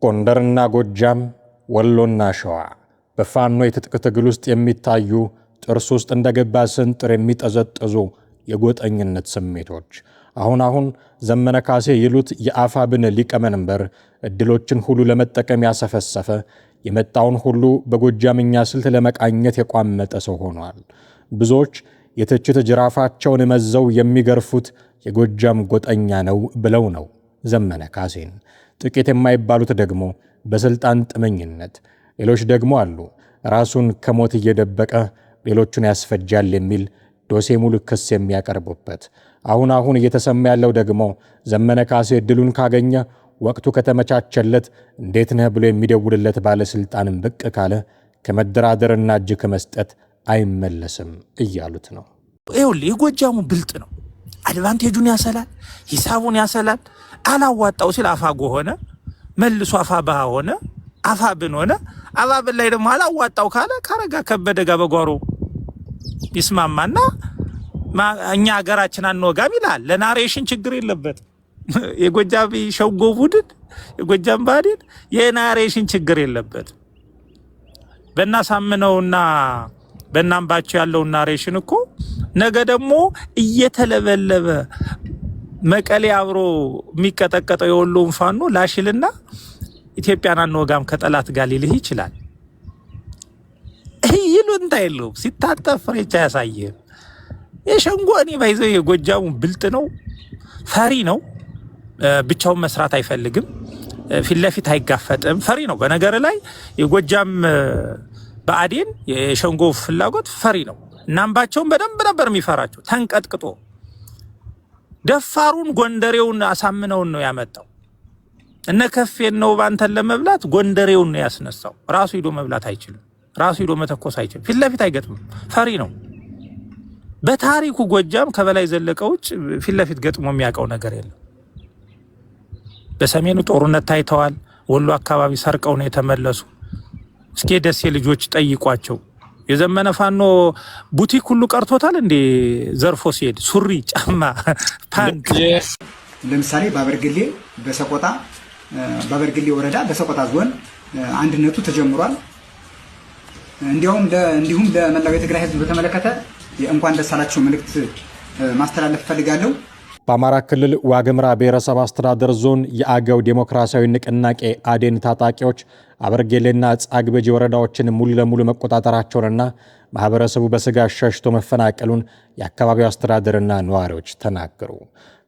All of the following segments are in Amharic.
ጎንደርና ጎጃም፣ ወሎና ሸዋ በፋኖ የትጥቅ ትግል ውስጥ የሚታዩ ጥርስ ውስጥ እንደገባ ስንጥር የሚጠዘጥዙ የጎጠኝነት ስሜቶች አሁን ዘመነ ካሴ ይሉት የአፋብን ሊቀመንበር እድሎችን ሁሉ ለመጠቀም ያሰፈሰፈ የመጣውን ሁሉ በጎጃምኛ ስልት ለመቃኘት የቋመጠ ሰው ሆኗል። ብዙዎች የትችት ጅራፋቸውን መዘው የሚገርፉት የጎጃም ጎጠኛ ነው ብለው ነው ዘመነ ካሴን። ጥቂት የማይባሉት ደግሞ በስልጣን ጥመኝነት፣ ሌሎች ደግሞ አሉ ራሱን ከሞት እየደበቀ ሌሎቹን ያስፈጃል የሚል ዶሴ ሙሉ ክስ የሚያቀርቡበት። አሁን እየተሰማ ያለው ደግሞ ዘመነ ካሴ እድሉን ካገኘ ወቅቱ ከተመቻቸለት እንዴት ነህ ብሎ የሚደውልለት ባለስልጣንም ብቅ ካለ ከመደራደርና እጅ ከመስጠት አይመለስም እያሉት ነው። ይኸውልህ የጎጃሙ ብልጥ ነው። አድቫንቴጁን ያሰላል፣ ሂሳቡን ያሰላል። አላዋጣው ሲል አፋጎ ሆነ፣ መልሶ አፋብሃ ሆነ፣ አፋብን ሆነ። አፋብን ላይ ደግሞ አላዋጣው ካለ ካረጋ ከበደ ጋር በጓሮ ይስማማና እኛ ሀገራችን አንወጋም ይላል። ለናሬሽን ችግር የለበት። የጎጃም ሸንጎ ቡድን የጎጃም ባዴን የናሬሽን ችግር የለበት። በእናሳምነውና በእናምባቸው ያለው ናሬሽን እኮ ነገ ደግሞ እየተለበለበ መቀሌ አብሮ የሚቀጠቀጠው የወሎን ፋኖ ላሽልና ኢትዮጵያን አንወጋም ከጠላት ጋር ሊልህ ይችላል። ይሉንታ የለውም። ሲታጠፍ ፍሬቻ ያሳየህም የሸንጎ እኔ ባይዘው የጎጃሙ ብልጥ ነው፣ ፈሪ ነው። ብቻውን መስራት አይፈልግም፣ ፊት ለፊት አይጋፈጥም፣ ፈሪ ነው። በነገር ላይ የጎጃም ብአዴን የሸንጎ ፍላጎት ፈሪ ነው። እናምባቸውን በደንብ ነበር የሚፈራቸው። ተንቀጥቅጦ ደፋሩን ጎንደሬውን አሳምነውን ነው ያመጣው። እነ ከፌን ነው ባንተን ለመብላት ጎንደሬውን ነው ያስነሳው። ራሱ ሄዶ መብላት አይችልም፣ ራሱ ሄዶ መተኮስ አይችልም፣ ፊት ለፊት አይገጥምም፣ ፈሪ ነው። በታሪኩ ጎጃም ከበላይ ዘለቀ ውጭ ፊት ለፊት ገጥሞ የሚያውቀው ነገር የለም። በሰሜኑ ጦርነት ታይተዋል። ወሎ አካባቢ ሰርቀው ነው የተመለሱ። እስኪ ደሴ ልጆች ጠይቋቸው። የዘመነ ፋኖ ቡቲክ ሁሉ ቀርቶታል እንዴ? ዘርፎ ሲሄድ ሱሪ፣ ጫማ፣ ፓንት። ለምሳሌ ባበርግሌ በሰቆጣ ባበርግሌ ወረዳ በሰቆጣ ዞን አንድነቱ ተጀምሯል። እንዲሁም ለመላው የትግራይ ሕዝብ በተመለከተ እንኳን ደስ አላችሁ መልእክት ማስተላለፍ ፈልጋለሁ። በአማራ ክልል ዋግምራ ብሔረሰብ አስተዳደር ዞን የአገው ዴሞክራሲያዊ ንቅናቄ አዴን ታጣቂዎች አበርጌሌና ጻግበጂ ወረዳዎችን ሙሉ ለሙሉ መቆጣጠራቸውንና ማህበረሰቡ በስጋት ሸሽቶ መፈናቀሉን የአካባቢው አስተዳደርና ነዋሪዎች ተናገሩ።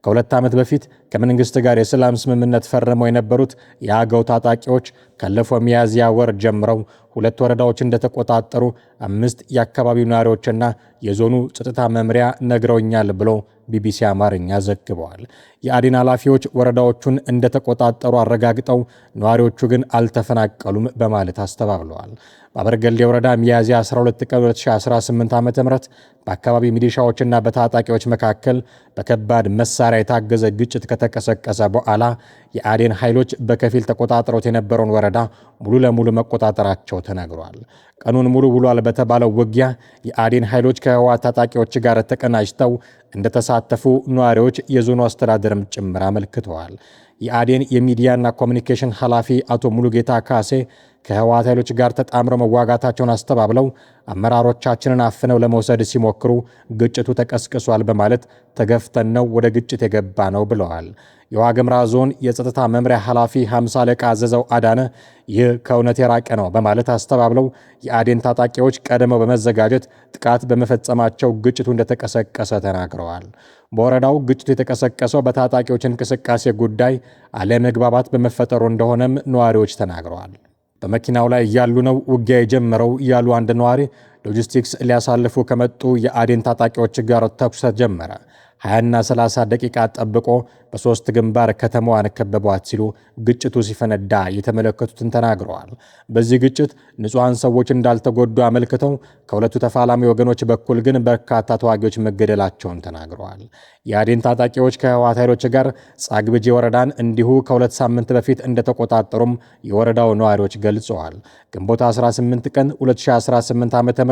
ከሁለት ዓመት በፊት ከመንግስት ጋር የሰላም ስምምነት ፈርመው የነበሩት የአገው ታጣቂዎች ካለፈው ሚያዝያ ወር ጀምረው 2 ወረዳዎች እንደተቆጣጠሩ 5 የአካባቢው ነዋሪዎችና የዞኑ ጸጥታ መምሪያ ነግረውኛል ብሎ ቢቢሲ አማርኛ ዘግበዋል። የአዴን ኃላፊዎች ወረዳዎቹን እንደተቆጣጠሩ አረጋግጠው ነዋሪዎቹ ግን አልተፈናቀሉም በማለት አስተባብለዋል። በአበርገሌ ወረዳ ሚያዝያ 12 ቀን 2018 ዓ.ም በአካባቢ ሚሊሻዎችና በታጣቂዎች መካከል በከባድ መሳሪያ የታገዘ ግጭት ከተቀሰቀሰ በኋላ የአዴን ኃይሎች በከፊል ተቆጣጥረውት የነበረውን ወረዳ ሙሉ ለሙሉ መቆጣጠራቸው ተነግሯል። ቀኑን ሙሉ ውሏል በተባለው ውጊያ የአዴን ኃይሎች ከህወሓት ታጣቂዎች ጋር ተቀናጅተው እንደተሳተፉ ነዋሪዎች የዞኑ አስተዳደርም ጭምር አመልክተዋል። የአዴን የሚዲያና ኮሚኒኬሽን ኃላፊ አቶ ሙሉጌታ ካሴ ከህወሓት ኃይሎች ጋር ተጣምረው መዋጋታቸውን አስተባብለው አመራሮቻችንን አፍነው ለመውሰድ ሲሞክሩ ግጭቱ ተቀስቅሷል በማለት ተገፍተን ነው ወደ ግጭት የገባ ነው ብለዋል። የዋግምራ ዞን የጸጥታ መምሪያ ኃላፊ 50 አለቃ አዘዘው አዳነ ይህ ከእውነት የራቀ ነው በማለት አስተባብለው የአዴን ታጣቂዎች ቀድመው በመዘጋጀት ጥቃት በመፈጸማቸው ግጭቱ እንደተቀሰቀሰ ተናግረዋል። በወረዳው ግጭቱ የተቀሰቀሰው በታጣቂዎች እንቅስቃሴ ጉዳይ አለመግባባት በመፈጠሩ እንደሆነም ነዋሪዎች ተናግረዋል። በመኪናው ላይ እያሉ ነው ውጊያ የጀመረው ያሉ አንድ ነዋሪ ሎጂስቲክስ ሊያሳልፉ ከመጡ የአዴን ታጣቂዎች ጋር ተኩስ ተጀመረ። 20 እና 30 ደቂቃ ጠብቆ በሶስት ግንባር ከተማዋን ከበቧት ሲሉ ግጭቱ ሲፈነዳ የተመለከቱትን ተናግረዋል። በዚህ ግጭት ንጹሃን ሰዎች እንዳልተጎዱ አመልክተው ከሁለቱ ተፋላሚ ወገኖች በኩል ግን በርካታ ተዋጊዎች መገደላቸውን ተናግረዋል። የአዴን ታጣቂዎች ከህወሓት ኃይሎች ጋር ጻግብጂ ወረዳን እንዲሁ ከ2 ሳምንት በፊት እንደተቆጣጠሩም የወረዳው ነዋሪዎች ገልጸዋል። ግንቦት 18 ቀን 2018 ዓ.ም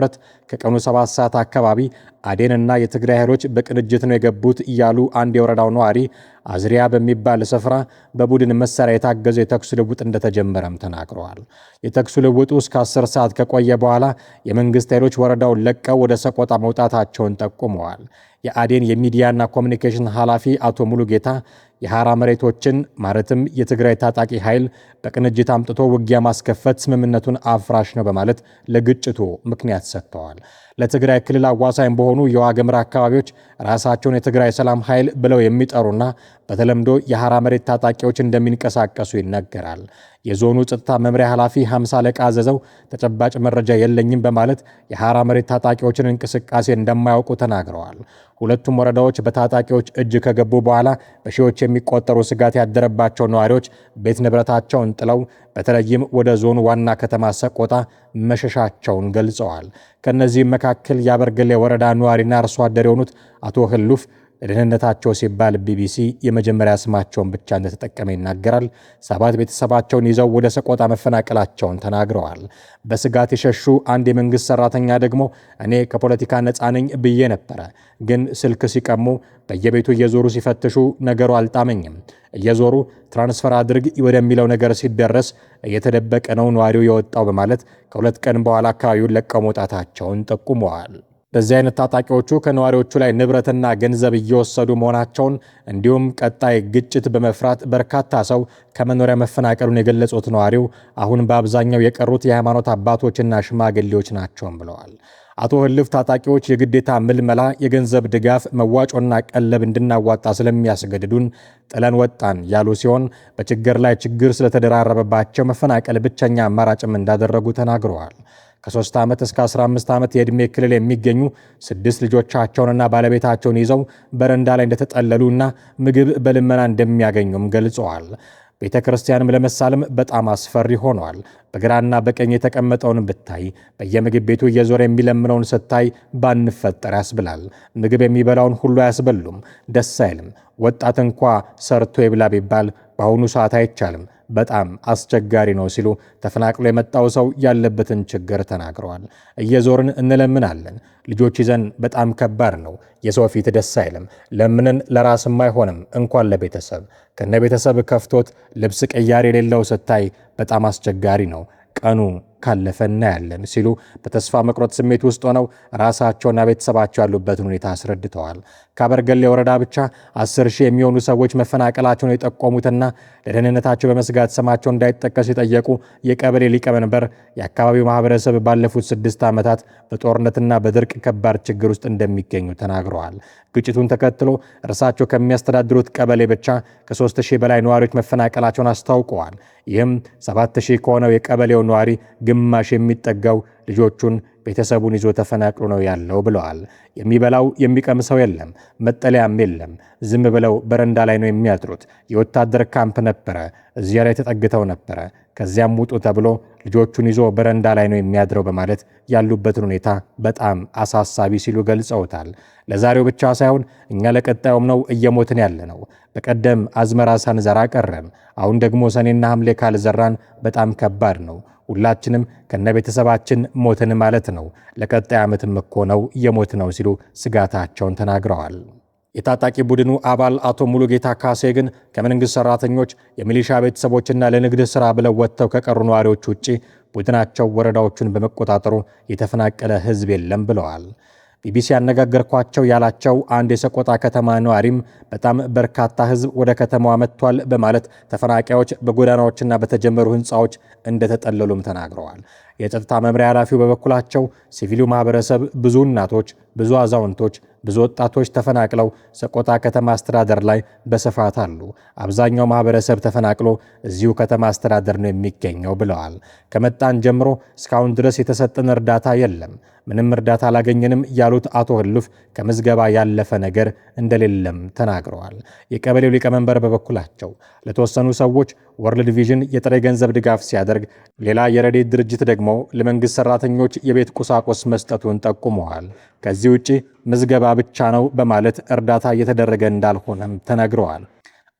ከቀኑ 7 ሰዓት አካባቢ አዴንና የትግራይ ኃይሎች በቅንጅት ነው የገቡት እያሉ አንድ የወረዳው ነዋሪ አዝሪያ በሚባል ስፍራ በቡድን መሳሪያ የታገዘ የተኩስ ልውውጥ እንደተጀመረም ተናግረዋል። የተኩስ ልውውጡ እስከ 10 ሰዓት ከቆየ በኋላ የመንግስት ኃይሎች ወረዳውን ለቀው ወደ ሰቆጣ መውጣታቸውን ጠቁመዋል። የአዴን የሚዲያና ኮሚኒኬሽን ኃላፊ አቶ ሙሉጌታ የሐራ መሬቶችን ማለትም የትግራይ ታጣቂ ኃይል በቅንጅት አምጥቶ ውጊያ ማስከፈት ስምምነቱን አፍራሽ ነው በማለት ለግጭቱ ምክንያት ሰጥተዋል። ለትግራይ ክልል አዋሳኝ በሆኑ የዋግምራ አካባቢዎች ራሳቸውን የትግራይ ሰላም ኃይል ብለው የሚጠሩና በተለምዶ የሐራ መሬት ታጣቂዎች እንደሚንቀሳቀሱ ይነገራል። የዞኑ ጸጥታ መምሪያ ኃላፊ 50 አለቃ አዘዘው ተጨባጭ መረጃ የለኝም በማለት የሐራ መሬት ታጣቂዎችን እንቅስቃሴ እንደማያውቁ ተናግረዋል። ሁለቱም ወረዳዎች በታጣቂዎች እጅ ከገቡ በኋላ በሺዎች የሚቆጠሩ ስጋት ያደረባቸው ነዋሪዎች ቤት ንብረታቸውን ጥለው በተለይም ወደ ዞኑ ዋና ከተማ ሰቆጣ መሸሻቸውን ገልጸዋል። ከነዚህም መካከል የአበርገሌ ወረዳ ነዋሪና አርሶ አደር የሆኑት አቶ ህሉፍ ለደህንነታቸው ሲባል ቢቢሲ የመጀመሪያ ስማቸውን ብቻ እንደተጠቀመ ይናገራል። 7 ቤተሰባቸውን ይዘው ወደ ሰቆጣ መፈናቀላቸውን ተናግረዋል። በስጋት የሸሹ አንድ የመንግስት ሰራተኛ ደግሞ እኔ ከፖለቲካ ነፃ ነኝ ብዬ ነበረ፣ ግን ስልክ ሲቀሙ በየቤቱ እየዞሩ ሲፈትሹ ነገሩ አልጣመኝም። እየዞሩ ትራንስፈር አድርግ ወደሚለው ነገር ሲደረስ እየተደበቀ ነው ነዋሪው የወጣው በማለት ከ2 ቀን በኋላ አካባቢውን ለቀው መውጣታቸውን ጠቁመዋል። በዚህ አይነት ታጣቂዎቹ ከነዋሪዎቹ ላይ ንብረትና ገንዘብ እየወሰዱ መሆናቸውን እንዲሁም ቀጣይ ግጭት በመፍራት በርካታ ሰው ከመኖሪያ መፈናቀሉን የገለጹት ነዋሪው አሁን በአብዛኛው የቀሩት የሃይማኖት አባቶችና ሽማግሌዎች ናቸውም ብለዋል። አቶ ህልፍ ታጣቂዎች የግዴታ ምልመላ፣ የገንዘብ ድጋፍ፣ መዋጮና ቀለብ እንድናዋጣ ስለሚያስገድዱን ጥለን ወጣን ያሉ ሲሆን በችግር ላይ ችግር ስለተደራረበባቸው መፈናቀል ብቸኛ አማራጭም እንዳደረጉ ተናግረዋል። ከ3 ዓመት እስከ 15 ዓመት የዕድሜ ክልል የሚገኙ 6 ልጆቻቸውንና ባለቤታቸውን ይዘው በረንዳ ላይ እንደተጠለሉና ምግብ በልመና እንደሚያገኙም ገልጸዋል። ቤተ ክርስቲያንም ለመሳለም በጣም አስፈሪ ሆኗል። በግራና በቀኝ የተቀመጠውን ብታይ፣ በየምግብ ቤቱ እየዞረ የሚለምነውን ስታይ ባንፈጠር ያስብላል። ምግብ የሚበላውን ሁሉ አያስበሉም፣ ደስ አይልም። ወጣት እንኳ ሰርቶ ይብላ ቢባል በአሁኑ ሰዓት አይቻልም። በጣም አስቸጋሪ ነው ሲሉ ተፈናቅሎ የመጣው ሰው ያለበትን ችግር ተናግረዋል። እየዞርን እንለምናለን። ልጆች ይዘን በጣም ከባድ ነው። የሰው ፊት ደስ አይልም። ለምንን ለራስም አይሆንም እንኳን ለቤተሰብ። ከነ ቤተሰብ ከፍቶት ልብስ ቀያሪ የሌለው ስታይ በጣም አስቸጋሪ ነው። ቀኑ ካለፈ እናያለን ሲሉ በተስፋ መቁረጥ ስሜት ውስጥ ሆነው ራሳቸውና ቤተሰባቸው ያሉበትን ሁኔታ አስረድተዋል። ከአበርገሌ ወረዳ ብቻ 10,000 የሚሆኑ ሰዎች መፈናቀላቸውን የጠቆሙትና ለደህንነታቸው በመስጋት ስማቸው እንዳይጠቀስ የጠየቁ የቀበሌ ሊቀመንበር የአካባቢው ማህበረሰብ ባለፉት 6 ዓመታት በጦርነትና በድርቅ ከባድ ችግር ውስጥ እንደሚገኙ ተናግረዋል። ግጭቱን ተከትሎ እርሳቸው ከሚያስተዳድሩት ቀበሌ ብቻ ከ3,000 በላይ ነዋሪዎች መፈናቀላቸውን አስታውቀዋል። ይህም 7,000 ከሆነው የቀበሌው ነዋሪ ግማሽ የሚጠጋው ልጆቹን ቤተሰቡን ይዞ ተፈናቅሎ ነው ያለው ብለዋል። የሚበላው የሚቀምሰው የለም፣ መጠለያም የለም። ዝም ብለው በረንዳ ላይ ነው የሚያድሩት። የወታደር ካምፕ ነበረ፣ እዚያ ላይ ተጠግተው ነበረ። ከዚያም ውጡ ተብሎ ልጆቹን ይዞ በረንዳ ላይ ነው የሚያድረው በማለት ያሉበትን ሁኔታ በጣም አሳሳቢ ሲሉ ገልጸውታል። ለዛሬው ብቻ ሳይሆን እኛ ለቀጣዩም ነው እየሞትን ያለ ነው። በቀደም አዝመራ ሳንዘራ ቀረን። አሁን ደግሞ ሰኔና ሐምሌ ካልዘራን በጣም ከባድ ነው። ሁላችንም ከነቤተሰባችን ሞትን ማለት ነው። ለቀጣይ ዓመትም እኮ ነው የሞት ነው ሲሉ ስጋታቸውን ተናግረዋል። የታጣቂ ቡድኑ አባል አቶ ሙሉጌታ ካሴ ግን ከመንግስት ሰራተኞች፣ የሚሊሻ ቤተሰቦችና ለንግድ ሥራ ብለው ወጥተው ከቀሩ ነዋሪዎች ውጪ ቡድናቸው ወረዳዎቹን በመቆጣጠሩ የተፈናቀለ ሕዝብ የለም ብለዋል። ቢቢሲ ያነጋገርኳቸው ያላቸው አንድ የሰቆጣ ከተማ ነዋሪም በጣም በርካታ ሕዝብ ወደ ከተማዋ መጥቷል በማለት ተፈናቃዮች በጎዳናዎችና በተጀመሩ ሕንፃዎች እንደተጠለሉም ተናግረዋል። የጸጥታ መምሪያ ኃላፊው በበኩላቸው ሲቪሉ ማህበረሰብ ብዙ እናቶች፣ ብዙ አዛውንቶች፣ ብዙ ወጣቶች ተፈናቅለው ሰቆጣ ከተማ አስተዳደር ላይ በስፋት አሉ። አብዛኛው ማህበረሰብ ተፈናቅሎ እዚሁ ከተማ አስተዳደር ነው የሚገኘው ብለዋል። ከመጣን ጀምሮ እስካሁን ድረስ የተሰጠን እርዳታ የለም፣ ምንም እርዳታ አላገኘንም ያሉት አቶ ህሉፍ ከምዝገባ ያለፈ ነገር እንደሌለም ተናግረዋል። የቀበሌው ሊቀመንበር በበኩላቸው ለተወሰኑ ሰዎች ወርልድ ቪዥን የጥሬ ገንዘብ ድጋፍ ሲያደርግ፣ ሌላ የረድኤት ድርጅት ደግሞ ለመንግስት ሰራተኞች የቤት ቁሳቁስ መስጠቱን ጠቁመዋል። ከዚህ ውጪ ምዝገባ ብቻ ነው በማለት እርዳታ እየተደረገ እንዳልሆነም ተናግረዋል።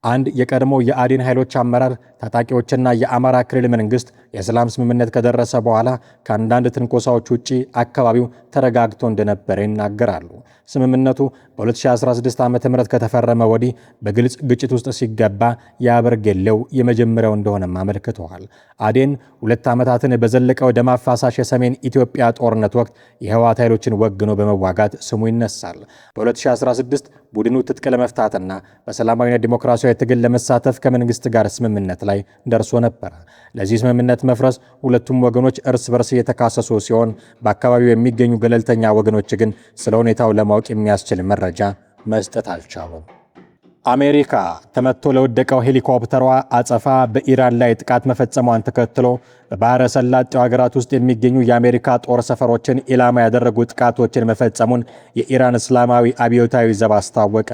አንድ የቀድሞ የአዴን ኃይሎች አመራር ታጣቂዎችና የአማራ ክልል መንግስት የሰላም ስምምነት ከደረሰ በኋላ ከአንዳንድ ትንኮሳዎች ውጪ አካባቢው ተረጋግቶ እንደነበረ ይናገራሉ። ስምምነቱ በ2016 ዓ.ም ከተፈረመ ወዲህ በግልጽ ግጭት ውስጥ ሲገባ የአበርጌሌው የመጀመሪያው እንደሆነም አመልክተዋል። አዴን 2 ዓመታትን በዘለቀው ደም አፋሳሽ የሰሜን ኢትዮጵያ ጦርነት ወቅት የህወሓት ኃይሎችን ወግኖ በመዋጋት ስሙ ይነሳል። በ2016 ቡድኑ ትጥቅ ለመፍታትና በሰላማዊና ዲሞክራሲያዊ ትግል ለመሳተፍ ከመንግስት ጋር ስምምነት ላይ ደርሶ ነበር። ለዚህ ስምምነት መፍረስ ሁለቱም ወገኖች እርስ በርስ እየተካሰሱ ሲሆን በአካባቢው የሚገኙ ገለልተኛ ወገኖች ግን ስለ ሁኔታው ለማወቅ የሚያስችል መረጃ መስጠት አልቻሉም። አሜሪካ ተመቶ ለወደቀው ሄሊኮፕተሯ አጸፋ በኢራን ላይ ጥቃት መፈጸሟን ተከትሎ በባህረ ሰላጤው ሀገራት ውስጥ የሚገኙ የአሜሪካ ጦር ሰፈሮችን ኢላማ ያደረጉ ጥቃቶችን መፈጸሙን የኢራን እስላማዊ አብዮታዊ ዘብ አስታወቀ።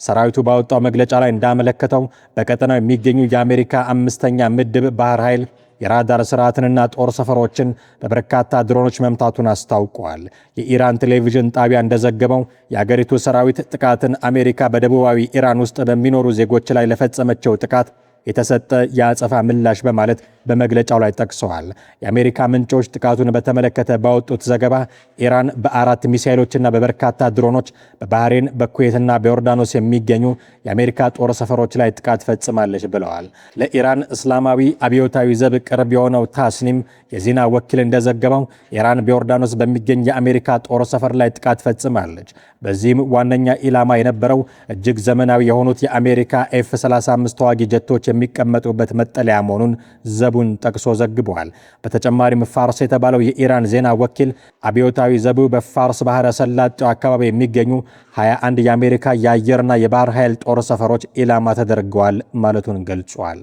ሰራዊቱ ባወጣው መግለጫ ላይ እንዳመለከተው በቀጠናው የሚገኙ የአሜሪካ 5ኛ ምድብ ባህር ኃይል የራዳር ስርዓትንና ጦር ሰፈሮችን በበርካታ ድሮኖች መምታቱን አስታውቋል። የኢራን ቴሌቪዥን ጣቢያ እንደዘገበው የአገሪቱ ሰራዊት ጥቃትን አሜሪካ በደቡባዊ ኢራን ውስጥ በሚኖሩ ዜጎች ላይ ለፈጸመችው ጥቃት የተሰጠ የአጸፋ ምላሽ በማለት በመግለጫው ላይ ጠቅሰዋል። የአሜሪካ ምንጮች ጥቃቱን በተመለከተ ባወጡት ዘገባ ኢራን በ4 ሚሳኤሎችና በበርካታ ድሮኖች በባህሬን በኩዌትና በዮርዳኖስ የሚገኙ የአሜሪካ ጦር ሰፈሮች ላይ ጥቃት ፈጽማለች ብለዋል። ለኢራን እስላማዊ አብዮታዊ ዘብ ቅርብ የሆነው ታስኒም የዜና ወኪል እንደዘገበው ኢራን በዮርዳኖስ በሚገኝ የአሜሪካ ጦር ሰፈር ላይ ጥቃት ፈጽማለች። በዚህም ዋነኛ ኢላማ የነበረው እጅግ ዘመናዊ የሆኑት የአሜሪካ F-35 ተዋጊ ጀቶች የሚቀመጡበት መጠለያ መሆኑን ዘቡን ጠቅሶ ዘግቧል። በተጨማሪም ፋርስ የተባለው የኢራን ዜና ወኪል አብዮታዊ ዘቡ በፋርስ ባህረ ሰላጤው አካባቢ የሚገኙ 21 የአሜሪካ የአየርና የባህር ኃይል ጦር ሰፈሮች ኢላማ ተደርገዋል ማለቱን ገልጿል።